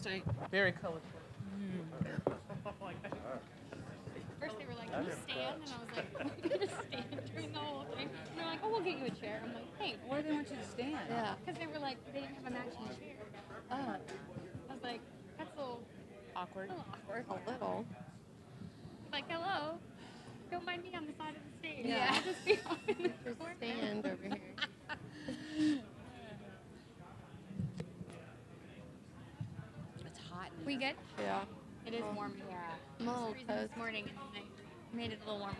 It's a very colorful. First they were like, can you stand? And I was like, I'm going to stand during the whole thing. And they're like, oh, we'll get you a chair. I'm like, thanks. Why do they want you to stand? Yeah. Because they were like, they didn't have a matching chair. I was like, that's a little Awkward. awkward. A little. Like, hello. Don't mind me on the side of the stage. Yeah. I'll just be off in the Just corner. stand over here. It's hot. We good? Yeah. It is warm. Yeah. I'm a little This toast. morning and then they made it a little warmer.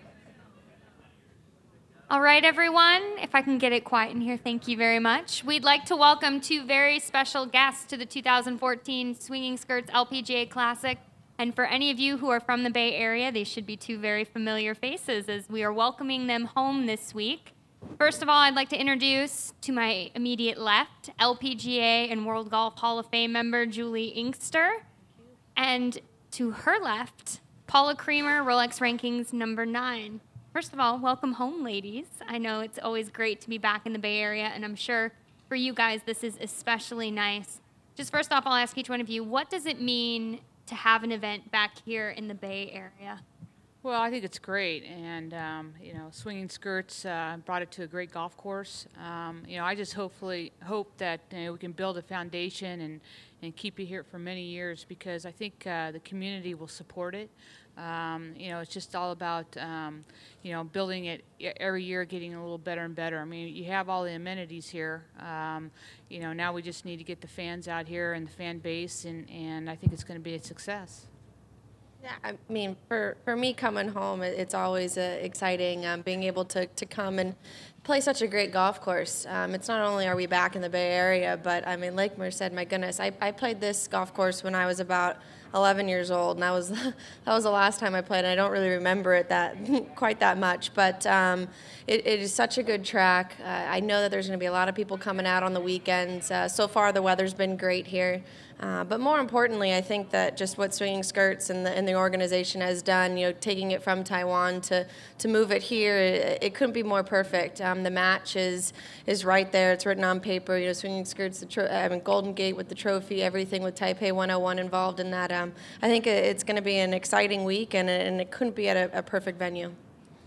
All right, everyone. If I can get it quiet in here, thank you very much. We'd like to welcome two very special guests to the 2014 Swinging Skirts LPGA Classic. And for any of you who are from the Bay Area, they should be two very familiar faces as we are welcoming them home this week. First of all, I'd like to introduce to my immediate left, LPGA and World Golf Hall of Fame member Juli Inkster. And to her left, Paula Creamer, Rolex Rankings number 9. First of all, welcome home, ladies. I know it's always great to be back in the Bay Area, and I'm sure for you guys this is especially nice. Just first off, I'll ask each one of you, what does it mean to have an event back here in the Bay Area? Well, I think it's great, and you know, Swinging Skirts brought it to a great golf course. You know, I just hope that we can build a foundation and keep it here for many years, because I think the community will support it. You know, it's just all about you know, building it every year, getting a little better and better. I mean, you have all the amenities here. You know, now we just need to get the fans out here and the fan base, and I think it's going to be a success. Yeah, I mean, for me coming home, it's always exciting being able to come and play such a great golf course. It's not only are we back in the Bay Area, but I mean, like Mer said, my goodness, I played this golf course when I was about 11 years old, and that was the last time I played, and I don't really remember it quite that much, but it is such a good track. I know that there's going to be a lot of people coming out on the weekends. So far, the weather's been great here. But more importantly, I think that just what Swinging Skirts and the organization has done, you know, taking it from Taiwan to move it here, it couldn't be more perfect. The match is right there. It's written on paper. You know, Swinging Skirts, Golden Gate with the trophy, everything with Taipei 101 involved in that. I think it's going to be an exciting week, and it couldn't be at a perfect venue.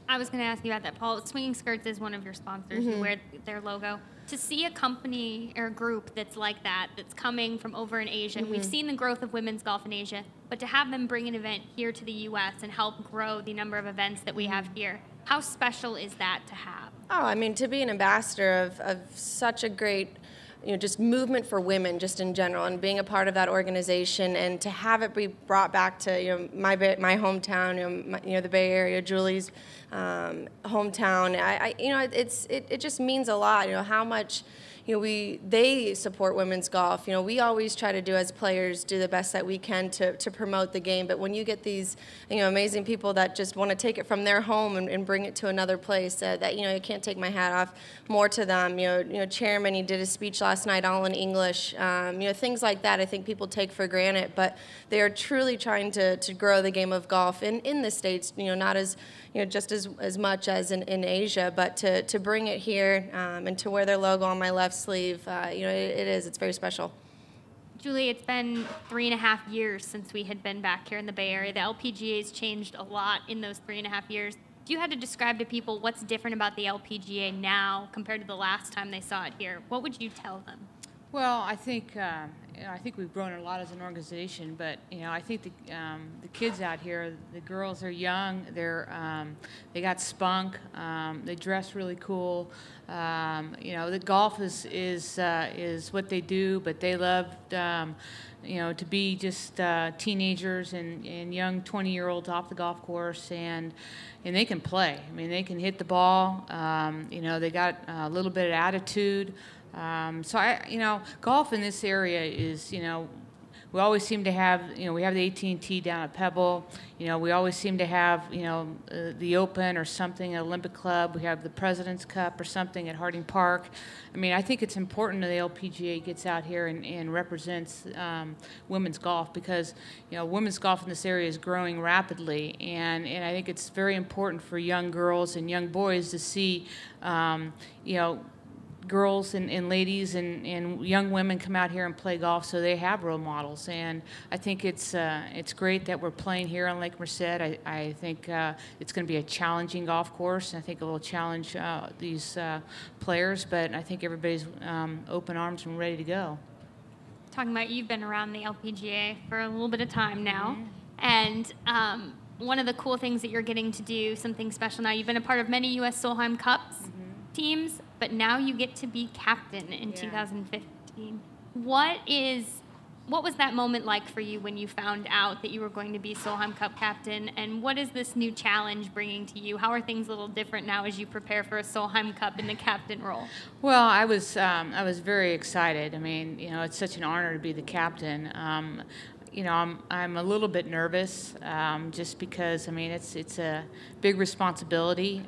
I was going to ask you about that, Paul. Swinging Skirts is one of your sponsors. You wear their logo. To see a company or a group that's like that, that's coming from over in Asia, we've seen the growth of women's golf in Asia, but to have them bring an event here to the U.S. and help grow the number of events that we have here, how special is that to have? Oh, I mean, to be an ambassador of such a great, you know, just movement for women just in general, and being a part of that organization, and to have it be brought back to, you know, my hometown, you know, the Bay Area, Julie's hometown. You know, it just means a lot. You know how much, you know, they support women's golf. You know, we always try to do as players, do the best that we can to promote the game. But when you get these, you know, amazing people that just want to take it from their home and bring it to another place, that, you know, you can't take my hat off more to them. You know, Chairman, he did a speech last night all in English. You know, things like that I think people take for granted, but they are truly trying to grow the game of golf in the States. You know, not as, you know, just as much as in Asia, but to bring it here and to wear their logo on my left sleeve, you know, it's very special. Julie, it's been 3.5 years since we had been back here in the Bay Area. The LPGA's changed a lot in those 3.5 years. If you had to describe to people what's different about the LPGA now compared to the last time they saw it here, what would you tell them? Well, I think you know, I think we've grown a lot as an organization, but you know, I think the kids out here, the girls are young. They got spunk. They dress really cool. You know, the golf is what they do, but they love you know, to be just teenagers and young 20-year-olds off the golf course, and they can play. I mean, they can hit the ball. You know, they got a little bit of attitude. So you know, golf in this area is, you know, we always seem to have, you know, we have the AT&T down at Pebble. You know, we always seem to have, you know, the Open or something at Olympic Club. We have the President's Cup or something at Harding Park. I mean, I think it's important that the LPGA gets out here and represents women's golf, because, you know, women's golf in this area is growing rapidly, and I think it's very important for young girls and young boys to see, you know, girls and ladies and young women come out here and play golf, so they have role models. And I think it's great that we're playing here on Lake Merced. I think it's going to be a challenging golf course, and I think it will challenge these players, but I think everybody's open arms and ready to go. Talking about, you've been around the LPGA for a little bit of time now, and one of the cool things that you're getting to do, something special now, you've been a part of many U.S. Solheim Cups teams, but now you get to be captain in 2015. What was that moment like for you when you found out that you were going to be Solheim Cup captain, and what is this new challenge bringing to you? How are things a little different now as you prepare for a Solheim Cup in the captain role? Well, I was very excited. I mean, you know, it's such an honor to be the captain. You know, I'm a little bit nervous, just because, I mean, it's a big responsibility.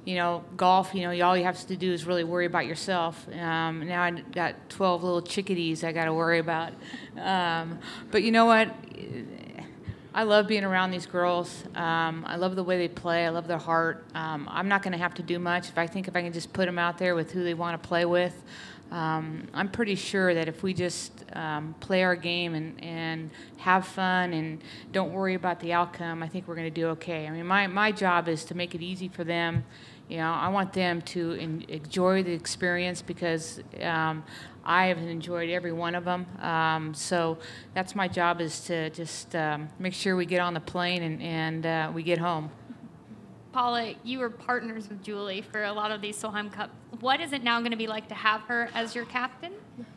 You know, golf, you know, all you have to do is really worry about yourself. Now I got 12 little chickadees I got to worry about. But you know what? I love being around these girls. I love the way they play. I love their heart. I'm not going to have to do much. If I can just put them out there with who they want to play with, I'm pretty sure that if we just play our game and have fun and don't worry about the outcome, I think we're going to do okay. I mean, my job is to make it easy for them. You know, I want them to enjoy the experience, because I have enjoyed every one of them. So that's my job, is to just make sure we get on the plane and we get home. Paula, you were partners with Juli for a lot of these Solheim Cups. What is it now going to be like to have her as your captain?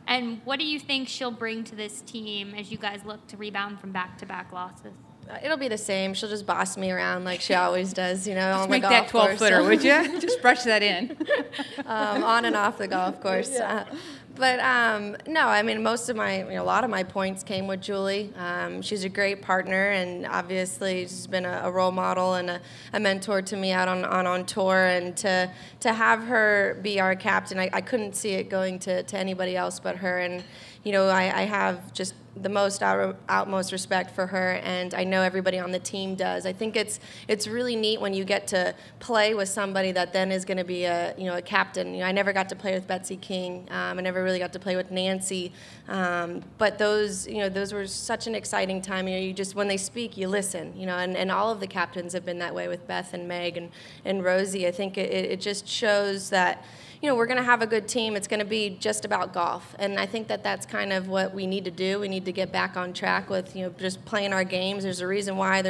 And what do you think she'll bring to this team as you guys look to rebound from back-to-back losses? It'll be the same. She'll just boss me around like she always does, you know, on the Make golf that course. 12-footer, would you? Just brush that in. On and off the golf course. But no, I mean, a lot of my points came with Juli. She's a great partner, and obviously she's been a role model and a mentor to me out on tour. And to have her be our captain, I couldn't see it going to anybody else but her. And you know, I have just the most utmost respect for her, and I know everybody on the team does. I think it's really neat when you get to play with somebody that then is going to be a captain. You know, I never got to play with Betsy King. I never really got to play with Nancy, but those were such an exciting time. You know, you just, when they speak, you listen. You know, and all of the captains have been that way with Beth and Meg and Rosie. I think it just shows that, you know, we're going to have a good team. It's going to be just about golf. And I think that that's kind of what we need to do. We need to get back on track with, you know, just playing our games. There's a reason why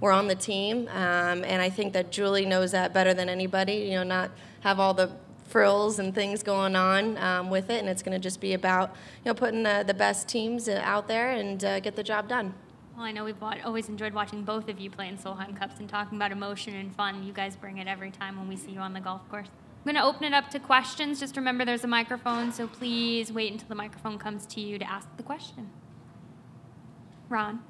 we're on the team. And I think that Juli knows that better than anybody, you know, not have all the frills and things going on with it. And it's going to just be about, you know, putting the best teams out there and get the job done. Well, I know we've always enjoyed watching both of you play in Solheim Cups and talking about emotion and fun. You guys bring it every time when we see you on the golf course. I'm going to open it up to questions. Just remember there's a microphone, so please wait until the microphone comes to you to ask the question. Ron?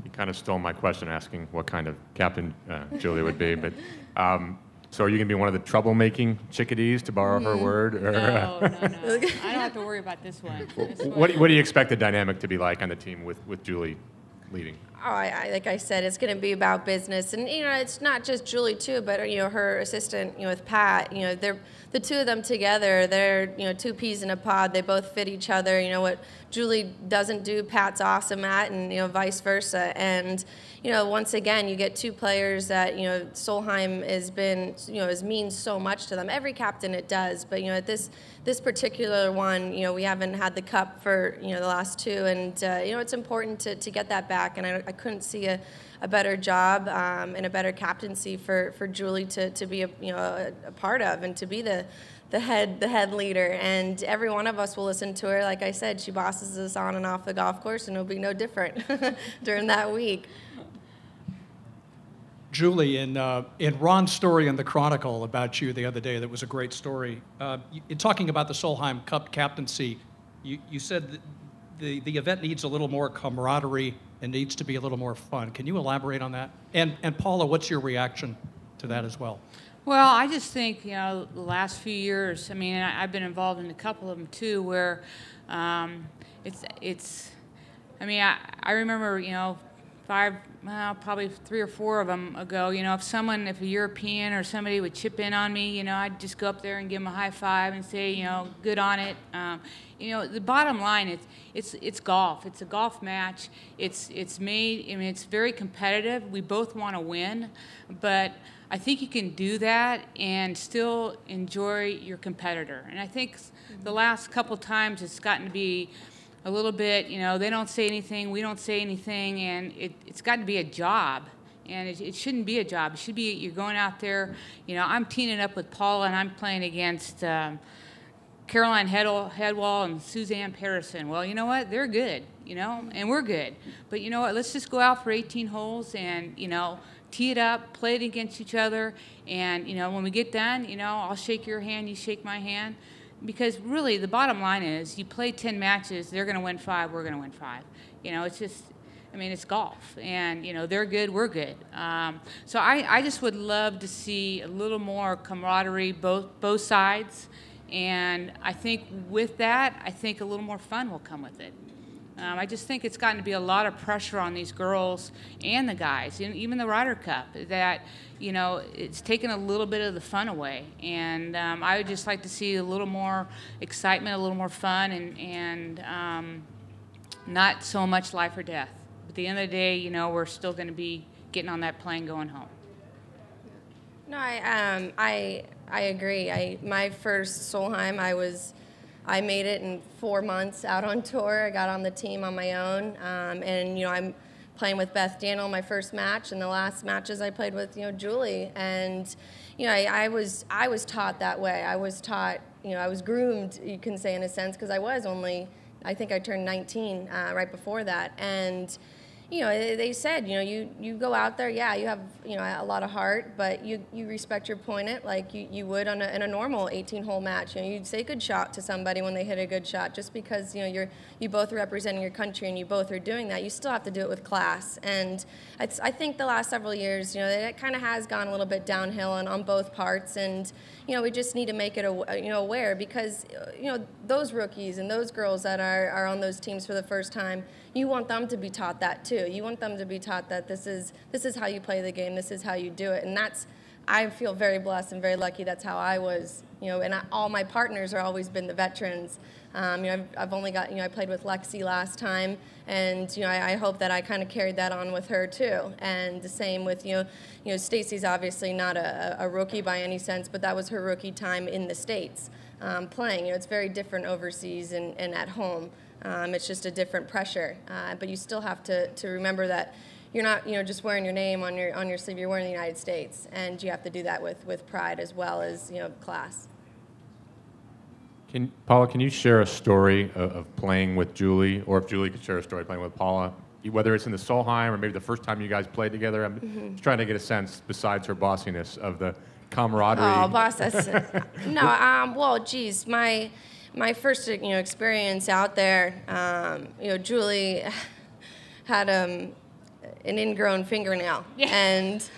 You kind of stole my question asking what kind of captain Juli would be, but so are you going to be one of the troublemaking chickadees, to borrow her word? Or, No. I don't have to worry about this one. What do you expect the dynamic to be like on the team with Juli leading? Oh, like I said, it's going to be about business, and you know, it's not just Juli too, but you know, her assistant, you know, with Pat. You know, they're the two of them together. They're, you know, two peas in a pod. They both fit each other. You know, what Juli doesn't do, Pat's awesome at, and you know, vice versa. And you know, once again, you get two players that, you know, Solheim has means so much to them. Every captain it does, but you know, at this particular one, you know, we haven't had the cup for, you know, the last two, and you know, it's important to get that back. And I couldn't see a better job and a better captaincy for Juli to be a part of, and to be the head leader. And every one of us will listen to her. Like I said, she bosses us on and off the golf course, and it'll be no different during that week. Juli, in Ron's story in the Chronicle about you the other day, that was a great story. In talking about the Solheim Cup captaincy, you said that the event needs a little more camaraderie and needs to be a little more fun. Can you elaborate on that? And Paula, what's your reaction to that as well? Well, I just think, you know, the last few years, I mean, I've been involved in a couple of them too, where I mean, I remember, you know, probably 3 or 4 of them ago, you know, if a European or somebody would chip in on me, you know, I'd just go up there and give them a high five and say, you know, good on it. You know, the bottom line is it's golf. It's a golf match. It's very competitive. We both want to win, but I think you can do that and still enjoy your competitor. And I think the last couple times it's gotten to be a little bit, you know, they don't say anything, we don't say anything, and it's gotten to be a job. And it shouldn't be a job. It should be you're going out there, you know, I'm teaming up with Paula and I'm playing against Caroline Headwall and Suzanne Patterson. Well, you know what? They're good, you know, and we're good. But you know what? Let's just go out for 18 holes and, you know, tee it up, play it against each other, and, you know, when we get done, you know, I'll shake your hand, you shake my hand. Because really, the bottom line is, you play 10 matches, they're going to win 5, we're going to win 5. You know, it's just, I mean, it's golf. And, you know, they're good, we're good. So I just would love to see a little more camaraderie, both sides. And I think with that, I think a little more fun will come with it. I just think it's gotten to be a lot of pressure on these girls and the guys, even the Ryder Cup, that, you know, it's taken a little bit of the fun away. And I would just like to see a little more excitement, a little more fun, and not so much life or death. At the end of the day, you know, we're still going to be getting on that plane going home. No, I agree. My first Solheim, I made it in 4 months out on tour. I got on the team on my own, and you know, I'm playing with Beth Daniel my first match, and the last matches I played with, you know, Juli, and you know, I was taught that way. I was taught, you know, I was groomed, you can say, in a sense, because I think I turned 19 right before that, and you know, they said, you know, you go out there, yeah, you have, you know, a lot of heart, but you respect your opponent like you would in a normal 18-hole match. You know, you'd say good shot to somebody when they hit a good shot, just because, you know, you both are representing your country and you both are doing that. You still have to do it with class. And I think the last several years, you know, it kind of has gone a little bit downhill on both parts, and you know, we just need to make it aware, because you know, those rookies and those girls that are on those teams for the first time, you want them to be taught that too. You want them to be taught that this is how you play the game, this is how you do it, and I feel very blessed and very lucky. That's how I was, you know, and all my partners are always been the veterans. You know, I've only got, you know, I played with Lexi last time, and you know, I hope that I kind of carried that on with her too. And the same with, you know, Stacy's obviously not a rookie by any sense, but that was her rookie time in the States playing. You know, it's very different overseas and at home. It's just a different pressure, but you still have to remember that you're not, you know, just wearing your name on your sleeve. You're wearing the United States, and you have to do that with pride as well as, you know, class. Paula, can you share a story of playing with Juli, or if Juli could share a story playing with Paula, whether it's in the Solheim or maybe the first time you guys played together? I'm just trying to get a sense, besides her bossiness, of the camaraderie. Oh, boss, that's no. Well, geez, my first, you know, experience out there, you know, Juli had an ingrown fingernail, and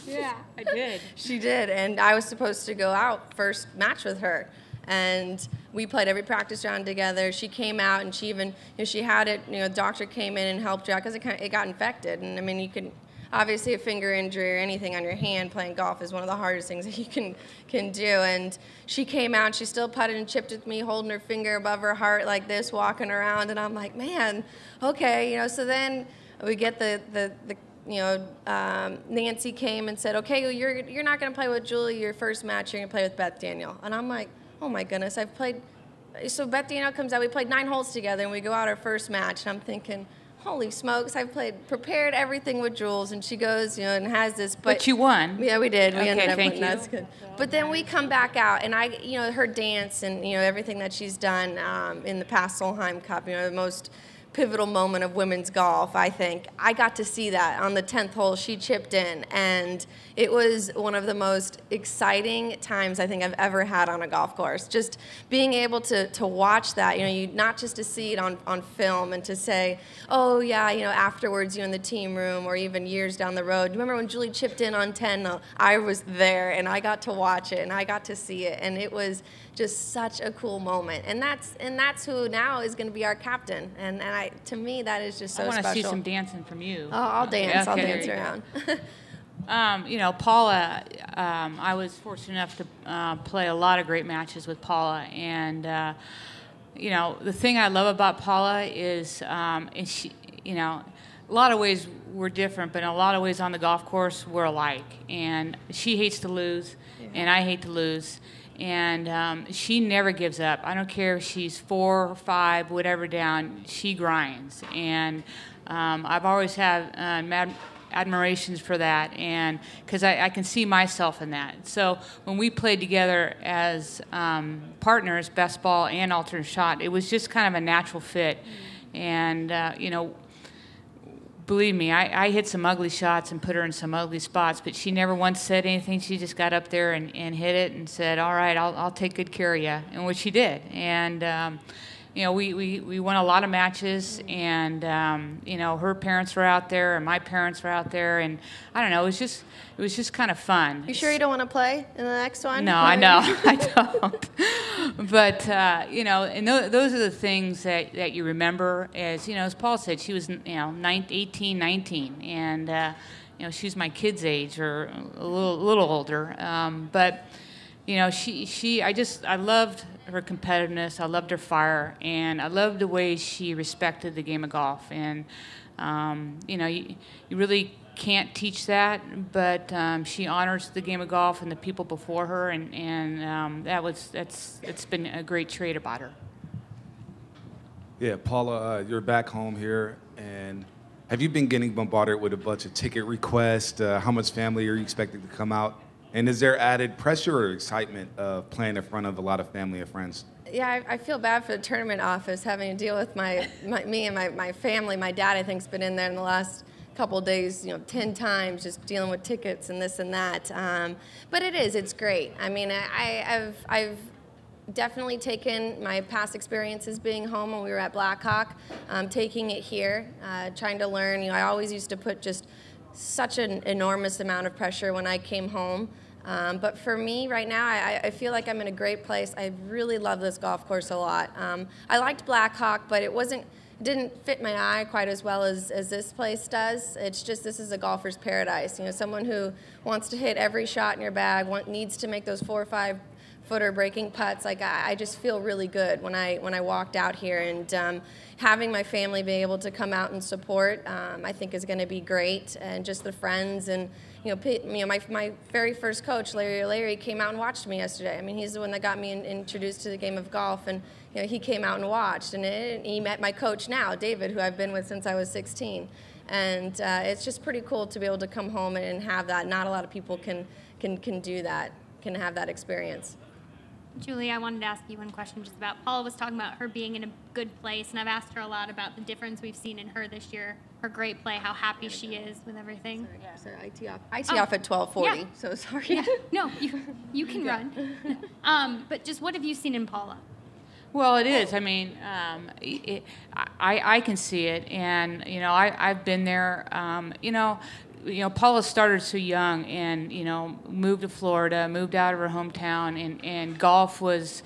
Yeah, I did. she did, and I was supposed to go out first match with her, and we played every practice round together. She came out, and she even, you know, she had it, you know, the doctor came in and helped her out because it got infected, and I mean, you can. Obviously, a finger injury or anything on your hand playing golf is one of the hardest things that you can do. And she came out, she still putted and chipped with me, holding her finger above her heart like this, walking around. And I'm like, man, okay, you know. So then we get the you know, Nancy came and said, okay, well, you're not going to play with Juli your first match. You're going to play with Beth Daniel. And I'm like, oh my goodness, I've played. So Beth Daniel comes out. We played 9 holes together, and we go out our first match. And I'm thinking, holy smokes, I've prepared everything with Jules, and she goes, you know, and has this. But you won. Yeah, we did. We okay, ended up thank winning. you. That's good. But then we come back out, and you know, her dance and, you know, everything that she's done in the past Solheim Cup, you know, the most pivotal moment of women's golf, I think. I got to see that on the 10th hole. She chipped in, and it was one of the most exciting times I think I've ever had on a golf course. Just being able to watch that, you know, not just to see it on film and to say, oh yeah, you know, afterwards, you know, in the team room or even years down the road. You remember when Juli chipped in on 10? I was there, and I got to watch it, and I got to see it, and it was just such a cool moment. And that's who now is going to be our captain. And to me, that is just so I want to special. see some dancing from you. Oh, I'll dance. I'll Okay, dance there you around. You know, Paula, I was fortunate enough to play a lot of great matches with Paula. And, you know, the thing I love about Paula is she, you know, a lot of ways we're different, but in a lot of ways on the golf course, we're alike. And she hates to lose, and I hate to lose. And she never gives up. I don't care if she's 4 or 5, whatever down, she grinds. And I've always had admirations for that, and because I can see myself in that. So when we played together as partners, best ball and alternate shot, it was just kind of a natural fit. And you know, believe me, I hit some ugly shots and put her in some ugly spots, but she never once said anything. She just got up there and hit it and said, all right, I'll take good care of you, and which she did. And you know, we won a lot of matches, and you know, her parents were out there, and my parents were out there, and I don't know, it was just kind of fun. You sure you don't want to play in the next one? No, I know, I don't. But you know, and those are the things that you remember. As you know, as Paul said, she was 18, 19, and you know, she was my kid's age or a little older. But you know, I loved her competitiveness. I loved her fire, and I loved the way she respected the game of golf. And you know, you really can't teach that, but she honors the game of golf and the people before her, and it's been a great trait about her. Yeah, Paula, you're back home here, and have you been getting bombarded with a bunch of ticket requests? How much family are you expecting to come out? And is there added pressure or excitement of playing in front of a lot of family and friends? Yeah, I feel bad for the tournament office having to deal with me and my family. My dad, I think, has been in there in the last couple of days, 10 times, just dealing with tickets and this and that. But it's great. I mean, I've definitely taken my past experiences being home when we were at Blackhawk, taking it here, trying to learn. I always used to put just such an enormous amount of pressure when I came home. But for me right now, I feel like I'm in a great place. I really love this golf course a lot. I liked Blackhawk, but it didn't fit my eye quite as well as this place does. It's just, this is a golfer's paradise. Someone who wants to hit every shot in your bag, needs to make those 4 or 5 footer breaking putts. Like, I just feel really good when I walked out here, and having my family be able to come out and support, I think is going to be great. And just the friends, and my very first coach, Larry O'Leary, came out and watched me yesterday. I mean, he's the one that got me introduced to the game of golf, and he came out and watched, and he met my coach now, David, who I've been with since I was 16. And it's just pretty cool to be able to come home and have that. Not a lot of people can do that, can have that experience. Julie, I wanted to ask you one question just about, Paula was talking about her being in a good place, and I've asked her a lot about the difference we've seen in her this year, her great play, how happy she is with everything. Sorry, I tee off at 12:40, yeah. so sorry. Yeah. No, you can run. But just what have you seen in Paula? Well, it is. I mean, I can see it, and I've been there. Paula started so young, and moved to Florida, moved out of her hometown, and golf was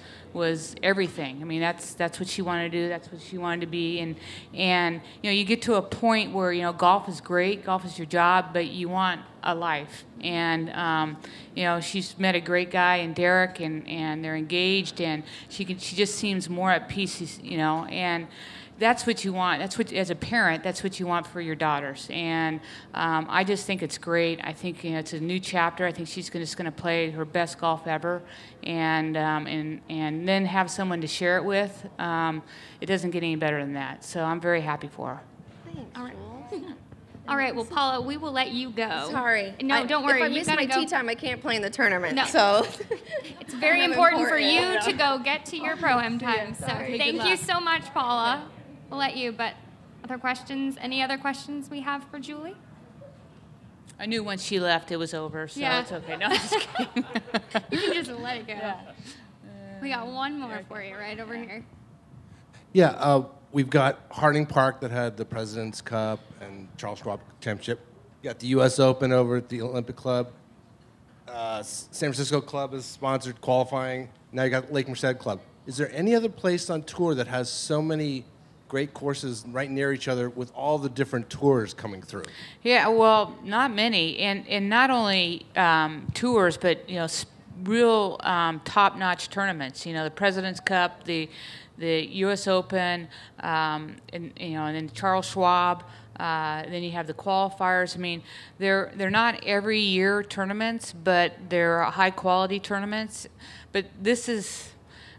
everything. I mean, that's what she wanted to do. That's what she wanted to be. And you get to a point where golf is great, golf is your job, but you want a life. And she's met a great guy in Derek, and they're engaged, and she just seems more at peace. And that's what you want. That's what, as a parent, that's what you want for your daughters. And I just think it's great. I think it's a new chapter. I think she's just going to play her best golf ever, and then have someone to share it with. It doesn't get any better than that. So I'm very happy for her. Thanks, All right. Jewel. All right, well, Paula, we will let you go. Sorry. No, don't worry. If I miss my go. tee time, I can't play in the tournament. No. So it's very important for you to go get to your pro-am time. So thank you so much, Paula. Yeah. We'll let you, but other questions? Any other questions we have for Julie? I knew once she left it was over, so it's okay. No, I'm just kidding. You can just let it go. Yeah. We got one more for you right over here. Yeah, we've got Harding Park that had the President's Cup and Charles Schwab Championship. You got the U.S. Open over at the Olympic Club. San Francisco Club has sponsored qualifying. Now you got Lake Merced Club. Is there any other place on tour that has so many great courses right near each other with all the different tours coming through. Yeah, well, not many, and not only tours, but real top-notch tournaments. The President's Cup, the U.S. Open, and then Charles Schwab. Then you have the qualifiers. I mean, they're not every year tournaments, but they're high-quality tournaments. But this is,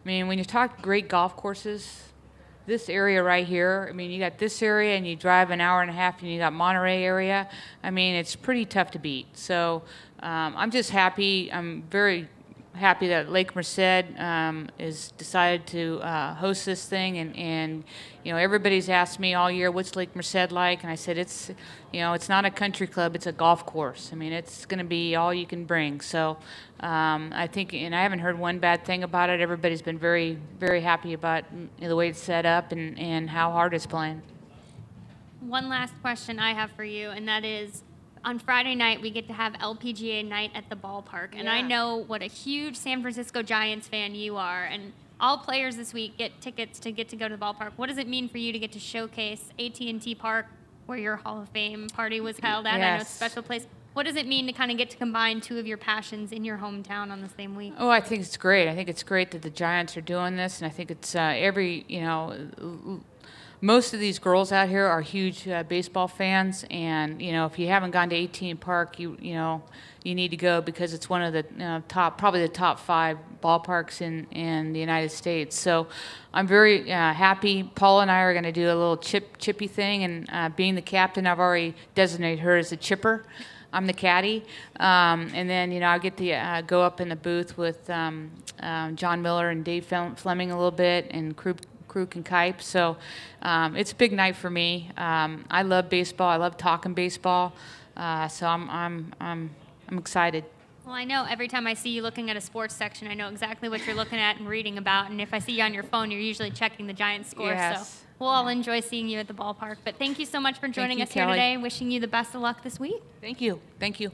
I mean, when you talk great golf courses, this area right here, I mean, you got this area and you drive an hour and a half and you got Monterey area. I mean, it's pretty tough to beat. So I'm just happy. I'm very happy that Lake Merced is decided to host this thing, and everybody's asked me all year, what's Lake Merced like? And I said, it's not a country club, it's a golf course. I mean, it's going to be all you can bring. So I think, and I haven't heard one bad thing about it. Everybody's been very, very happy about the way it's set up and how hard it's playing. One last question I have for you, and that is, on Friday night, we get to have LPGA night at the ballpark. And I know what a huge San Francisco Giants fan you are. And all players this week get tickets to go to the ballpark. What does it mean for you to get to showcase AT&T Park, where your Hall of Fame party was held at? Yes. I know it's a special place. What does it mean to kind of get to combine two of your passions in your hometown on the same week? Oh, I think it's great. I think it's great that the Giants are doing this. And I think it's most of these girls out here are huge baseball fans, and if you haven't gone to 18 Park, you need to go, because it's one of the probably the top 5 ballparks in the United States. So I'm very happy. Paula and I are going to do a little chippy thing, and being the captain, I've already designated her as the chipper. I'm the caddy, and then I get to go up in the booth with John Miller and Dave Fleming a little bit, and Kruk and Kipe. So it's a big night for me. I love baseball. I love talking baseball. So I'm excited. Well, I know every time I see you looking at a sports section, I know exactly what you're looking at and reading about. And if I see you on your phone, you're usually checking the Giants score. Yes. So we'll all enjoy seeing you at the ballpark. But thank you so much for joining us here Kelly. today. Wishing you the best of luck this week. Thank you. Thank you.